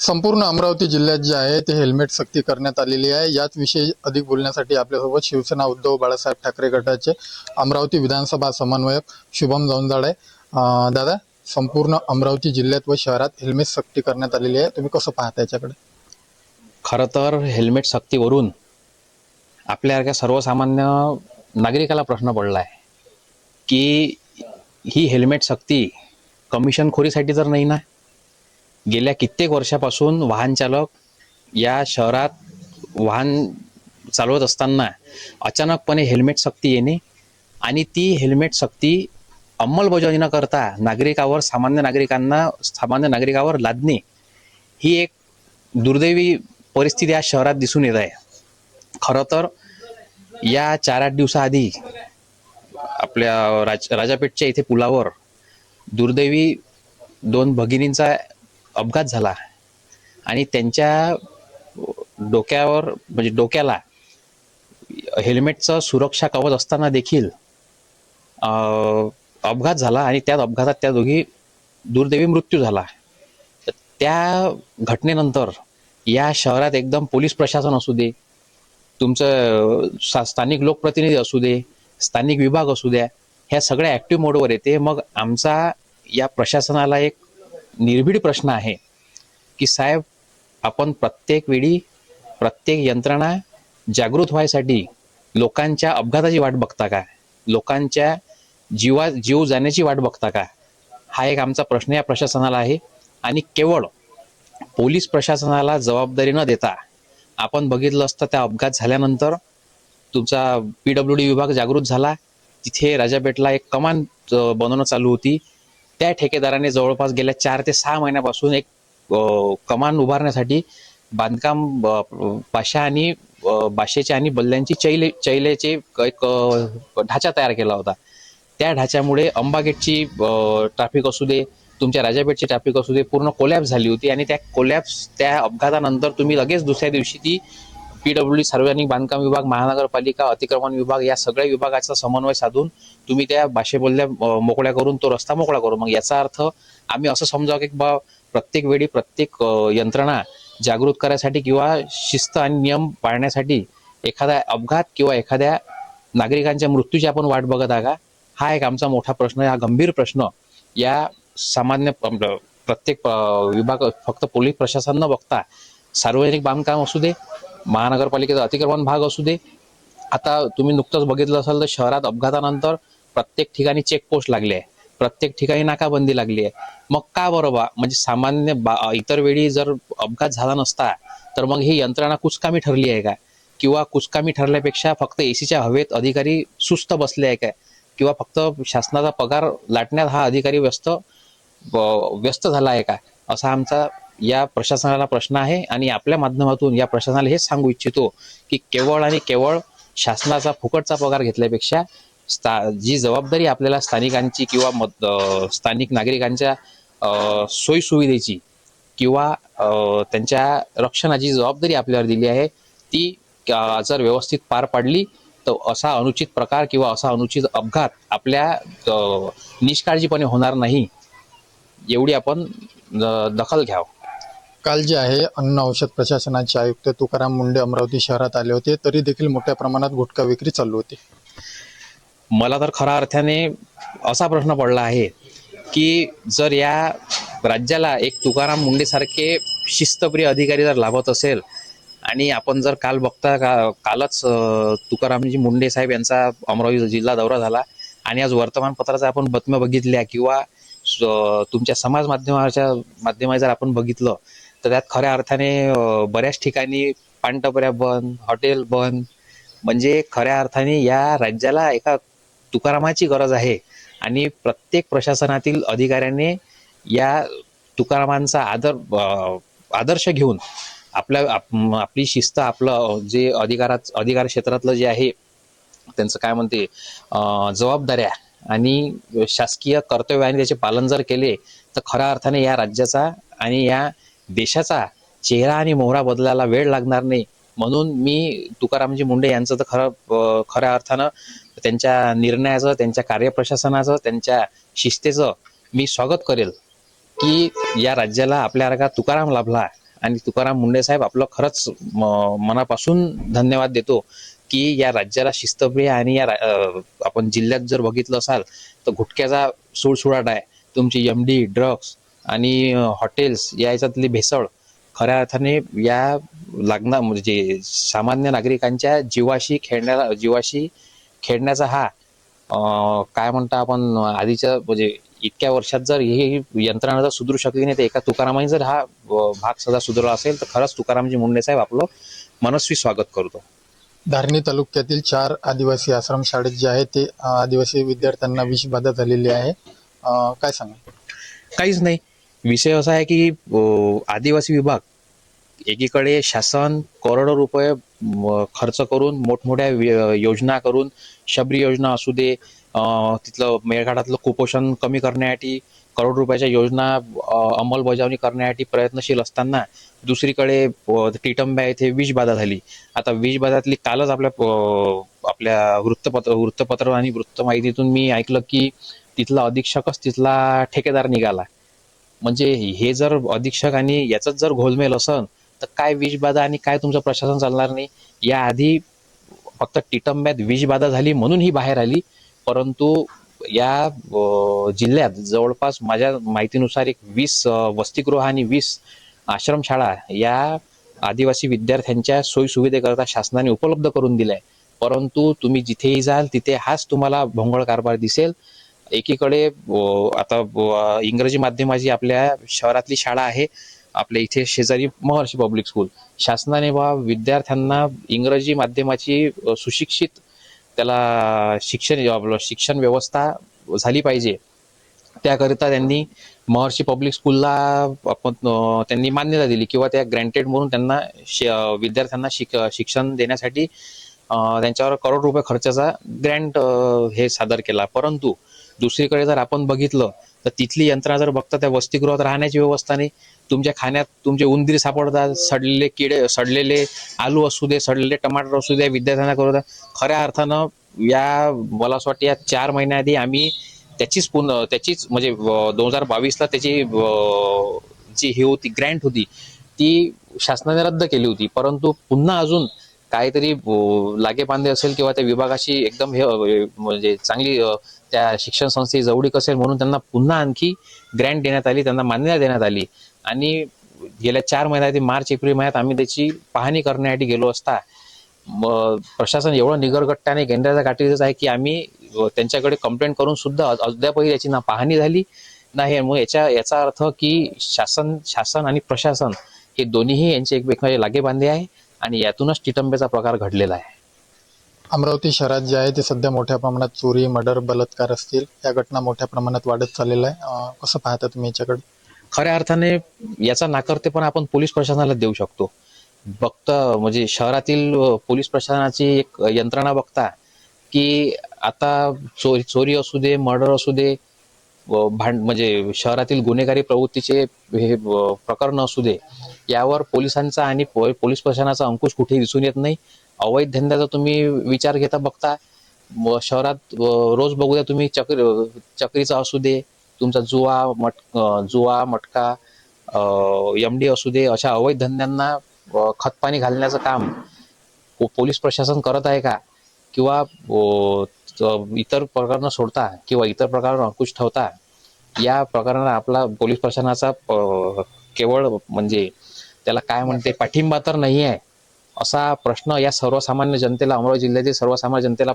संपूर्ण अमरावती जिल्ह्यात जे आहे ते हेल्मेट सक्ती करण्यात आलेली आहे। याच विषयी अधिक बोलण्यासाठी आपल्यासोबत शिवसेना उद्धव बाळासाहेब ठाकरे गटाचे अमरावती विधानसभा समन्वयक शुभम जौंदाळे दादा, संपूर्ण अमरावती जिल्ह्यात व शहरात हेल्मेट सक्ती करण्यात आलेली आहे, तुम्ही कसं पाहता याच्याकडे? खरं तर हेल्मेट सक्तीवरून आपल्यासारख्या सर्वसामान्य नागरिकाला प्रश्न पडला आहे की ही हेल्मेट सक्ती कमिशनखोरीसाठी तर नाही ना? गेल्या कित्येक वर्षापासून वाहन चालक या शहरात वाहन चालवत असताना अचानकपणे हेल्मेट सक्ती येणे आणि ती हेल्मेट सक्ती अंमलबजावणी न करता सामान्य नागरिकावर लादणे ही एक दुर्दैवी परिस्थिती आज शहरात दिसून येत आहे। खरं तर या 4-8 दिवसाआधी आपल्या राजापेठच्या इथे पुलावर दुर्दैवी 2 भगिनींचा अपघात झाला आणि त्यांच्या डोक्याला हेल्मेटचं सुरक्षा कवच असताना देखील अपघात झाला आणि त्या अपघातात त्या दोघी दुर्दैवी मृत्यू झाला। त्या घटनेनंतर या शहरात एकदम पोलीस प्रशासन असू दे, तुमचं स्थानिक लोकप्रतिनिधी असू दे, स्थानिक विभाग असू द्या, ह्या सगळ्या ॲक्टिव्ह मोडवर येते। मग आमचा या प्रशासनाला एक निर्भीड प्रश्न आहे की साहेब, आपण प्रत्येक वेळी प्रत्येक यंत्रणा जागृत व्हायसाठी लोकांच्या अपघाताची वाट बघता का? लोकांच्या जीव जाण्याची वाट बघता का? हा एक आमचा प्रश्न या प्रशासनाला आहे। आणि केवळ पोलीस प्रशासनाला जबाबदारी न देता आपण बघितलं असतं त्या अपघात झाल्यानंतर तुमचा PWD विभाग जागृत झाला, तिथे राजापेठला एक कमान बनवणं चालू होती। त्या ठेकेदाराने जवळपास गेल्या 4 ते 6 महिन्यापासून एक कमान उभारण्यासाठी बांधकाम बाशेचे आणि बल्ल्यांची चैलेचे एक ढाचा तयार केला होता। त्या ढाच्यामुळे अंबागेटची ट्रॅफिक असू दे, तुमच्या राजापेठची ट्रॅफिक असू दे, पूर्ण कोलॅप्स झाली होती। आणि त्या अपघातानंतर तुम्ही लगेच दुसऱ्या दिवशी ती PWD, सार्वजनिक बांधकाम विभाग, महानगरपालिका, अतिक्रमण विभाग या सगळ्या विभागाचा समन्वय साधून तुम्ही त्या बाशेबोल्ल्या मोकळ्या करून तो रस्ता मोकळा करू। मग याचा अर्थ आम्ही असं समजावं की प्रत्येक वेळी प्रत्येक यंत्रणा जागृत करायसाठी किंवा शिस्त आणि नियम पाळण्यासाठी एखादा अपघात किंवा एखाद्या नागरिकांच्या मृत्यूची आपण वाट बघत आहे का? हा एक आमचा मोठा प्रश्न आहे। हा गंभीर प्रश्न या सामान्य प्रत्येक विभाग, फक्त पोलीस प्रशासन न बघता सार्वजनिक बांधकाम असू दे, महानगरपालिकेचा अतिक्रमण भाग असू दे, आता तुम्ही नुकतंच बघितलं असाल तर शहरात अपघातानंतर प्रत्येक ठिकाणी चेकपोस्ट लागली आहे, प्रत्येक ठिकाणी नाकाबंदी लागली आहे। मग का बरोबर? म्हणजे इतर वेळी जर अपघात झाला नसता तर मग ही यंत्रणा कुचकामी ठरली आहे का? किंवा कुचकामी ठरल्यापेक्षा फक्त एसीच्या हवेत अधिकारी सुस्त बसले आहे का? किंवा फक्त शासनाचा पगार लाटण्यात हा अधिकारी व्यस्त झाला आहे का? असा आमचा या प्रशासनाला प्रश्न आहे। आणि आपल्या माध्यमातून या प्रशासनाला हेच सांगू इच्छितो की केवळ आणि केवळ शासनाचा फुकटचा पगार घेतल्यापेक्षा जी जबाबदारी आपल्याला स्थानिकांची किंवा स्थानिक नागरिकांच्या सोयीसुविधेची किंवा त्यांच्या रक्षणाची जबाबदारी आपल्यावर दिली आहे, ती जर व्यवस्थित पार पाडली तर असा अनुचित प्रकार किंवा असा अनुचित अपघात आपल्या निष्काळजीपणे होणार नाही, एवढी आपण दखल घ्यावं। काल जे आहे अन्न औषध प्रशासनाचे आयुक्त तुकाराम मुंढे अमरावती शहरात आले होते, तरी देखील मोठ्या प्रमाणात गुटखा विक्री चालू होती। मला तर खऱ्या अर्थाने असा प्रश्न पडला आहे की जर या राज्याला एक तुकाराम मुंढेसारखे शिस्तप्रिय अधिकारी जर लाभत असेल, आणि आपण जर कालच तुकारामजी मुंढे साहेब यांचा अमरावती जिल्हा दौरा झाला आणि आज वर्तमानपत्राचा आपण बातम्या बघितल्या किंवा तुमच्या समाज माध्यमाच्या जर आपण बघितलं तर त्यात खऱ्या अर्थाने बऱ्याच ठिकाणी पानटपऱ्या बंद, हॉटेल बंद। म्हणजे खऱ्या अर्थाने या राज्याला एका तुकारामाची गरज आहे आणि प्रत्येक प्रशासनातील अधिकाऱ्याने या तुकारामांचा आदर्श घेऊन आपली शिस्त, आपलं जे अधिकार क्षेत्रातलं जे आहे त्यांचं काय म्हणते जबाबदाऱ्या आणि शासकीय कर्तव्याने त्याचे पालन जर केले तर खऱ्या अर्थाने या राज्याचा आणि या देशाचा चेहरा आणि मोहरा बदलायला वेळ लागणार नाही। म्हणून मी तुकारामजी मुंढे यांचं तर खऱ्या अर्थानं त्यांच्या निर्णयाचं, त्यांच्या कार्यप्रशासनाचं, त्यांच्या शिस्तेचं मी स्वागत करेल की या राज्याला आपल्यासारखा तुकाराम लाभला आणि तुकाराम मुंडे साहेब आपलं खरंच मनापासून धन्यवाद देतो की या राज्याला शिस्तप्रिय आणि आपण जिल्ह्यात जर बघितलं असाल तर गुटख्याचा सुळसुळाट आहे. तुमची एमडी ड्रग्स आणि हॉटेल्स या याच्यातली भेसळ खऱ्या अर्थाने या म्हणजे सामान्य नागरिकांच्या जीवाशी खेळण्याचा हा काय म्हणता आपण आधीच्या म्हणजे इतक्या वर्षात जर ही यंत्रणा जर सुधरू शकली नाही तर एका तुकारामाने जर हा भाग सदा सुधारला असेल तर खरंच तुकारामजी मुंडे साहेब आपलं मनस्वी स्वागत करतो. धारणी तालुक्यातील 4 आदिवासी आश्रम शाळेत जे आहे ते आदिवासी विद्यार्थ्यांना विषबाधा झालेली आहे. काय सांगा? काहीच नाही. विषय असा आहे की आदिवासी विभाग एकीकडे शासन करोडो रुपये खर्च करून मोठमोठ्या योजना करून शबरी योजना असू दे, तिथलं मेळघाटातलं कुपोषण कमी करण्यासाठी करोड रुपयाच्या योजना अंमलबजावणी करण्यासाठी प्रयत्नशील असताना दुसरीकडे टिटंब्या येथे विषबाधा झाली. आता विषबाधातली कालच आपल्या वृत्तपत्र आणि वृत्तमाहितीतून मी ऐकलं की तिथला अधीक्षकच तिथला ठेकेदार निघाला. म्हणजे हे जर अधीक्षक आणि याचाच जर घोलमेल असन तर काय विषबाधा आणि काय तुमचं प्रशासन चालणार नाही. याआधी फक्त टिटंब्यात विषबाधा झाली म्हणून ही बाहेर आली, परंतु या जिल्ह्यात जवळपास माझ्या माहितीनुसार एक 20 वसतिगृह आणि 20 आश्रमशाळा या आदिवासी विद्यार्थ्यांच्या सोयीसुविधेकरता शासनाने उपलब्ध करून दिल्या. परंतु तुम्ही जिथेही जाल तिथे हाच तुम्हाला भोंगळ कारभार दिसेल. एकीकडे आता इंग्रजी माध्यमाची आपल्या शहरातली शाळा आहे, आपल्या इथे शेजारी महर्षी पब्लिक स्कूल. शासनाने विद्यार्थ्यांना इंग्रजी माध्यमाची सुशिक्षित त्याला शिक्षण व्यवस्था झाली पाहिजे त्याकरिता त्यांनी महर्षी पब्लिक स्कूलला त्यांनी मान्यता दिली किंवा त्या ग्रँटेड म्हणून त्यांना विद्यार्थ्यांना शिक्षण देण्यासाठी त्यांच्यावर करोड रुपये खर्चाचा ग्रँट हे सादर केला. परंतु दुसरीकडे जर आपण बघितलं तर तिथली यंत्रणा जर बघता त्या वसतिगृहात राहण्याची व्यवस्था नाही. तुमच्या खाण्यात तुमचे उंदीर सापडतात, सडलेले किडे, सडलेले आलू असू दे, सडलेले टमाटर असू दे, विद्यार्थ्यांना करू द्या. खऱ्या अर्थानं मला असं वाटतं या 4 महिन्याआधी आम्ही त्याचीच म्हणजे 2022ला त्याची जी ही होती ग्रँट होती ती शासनाने रद्द केली होती. परंतु पुन्हा अजून काहीतरी लागेबांधे असेल किंवा त्या विभागाशी एकदम हे म्हणजे चांगली त्या शिक्षण संस्थेची जवळीक असेल म्हणून त्यांना पुन्हा आणखी ग्रँट देण्यात आली, त्यांना मान्यता देण्यात आली. आणि गेल्या 4 महिन्यात मार्च एप्रिल महिन्यात आम्ही त्याची पाहणी करण्यासाठी गेलो असता प्रशासन एवढं निगरगट्ट्याने गेंड्याच्या गाठीच आहे की आम्ही त्यांच्याकडे कंप्लेंट करून सुद्धा अद्यापही याची ना पाहणी झाली नाही. मग याचा अर्थ की शासन आणि प्रशासन हे दोन्हीही यांचे एकमेकांचे लागेबांधे आहे आणि यातूनच टिटंब्याचा प्रकार घडलेला आहे. अमरावती शहरात जे आहे ते सध्या मोठ्या प्रमाणात चोरी, मर्डर, बलात्कार असतील या घटना मोठ्या प्रमाणात वाढत चाललेल्या आहे. कसं पाहता तुम्ही याच्याकडे? खऱ्या अर्थाने याचा नाकर्तेपणा आपण पोलीस प्रशासनाला देऊ शकतो. म्हणजे शहरातील पोलीस प्रशासनाची एक यंत्रणा बघता की आता चोरी असू दे, मर्डर असू दे, म्हणजे शहरातील गुन्हेगारी प्रवृत्तीचे हे प्रकरण असू दे, यावर पोलिसांचा आणि पोलीस प्रशासनाचा अंकुश कुठेही दिसून येत नाही. अवैध धंद्याचा तुम्ही विचार घेता बघता शहरात रोज बघू द्या तुम्ही, चक्रीचा असू दे, तुमचा जुवा मटका, एमडी असू दे, अशा अवैध धंद्यांना खतपाणी घालण्याचं काम पोलीस प्रशासन करत आहे का? किंवा इतर प्रकरणं सोडता किंवा इतर प्रकारांवर अंकुश ठेवता? या प्रकरणाला आपला पोलीस प्रशासनाचा केवळ म्हणजे त्याला काय म्हणते पाठिंबा तर नाही आहे असा प्रश्न या सर्वसामान्य जनतेला, अमरावती जिल्ह्यातील सर्वसामान्य जनतेला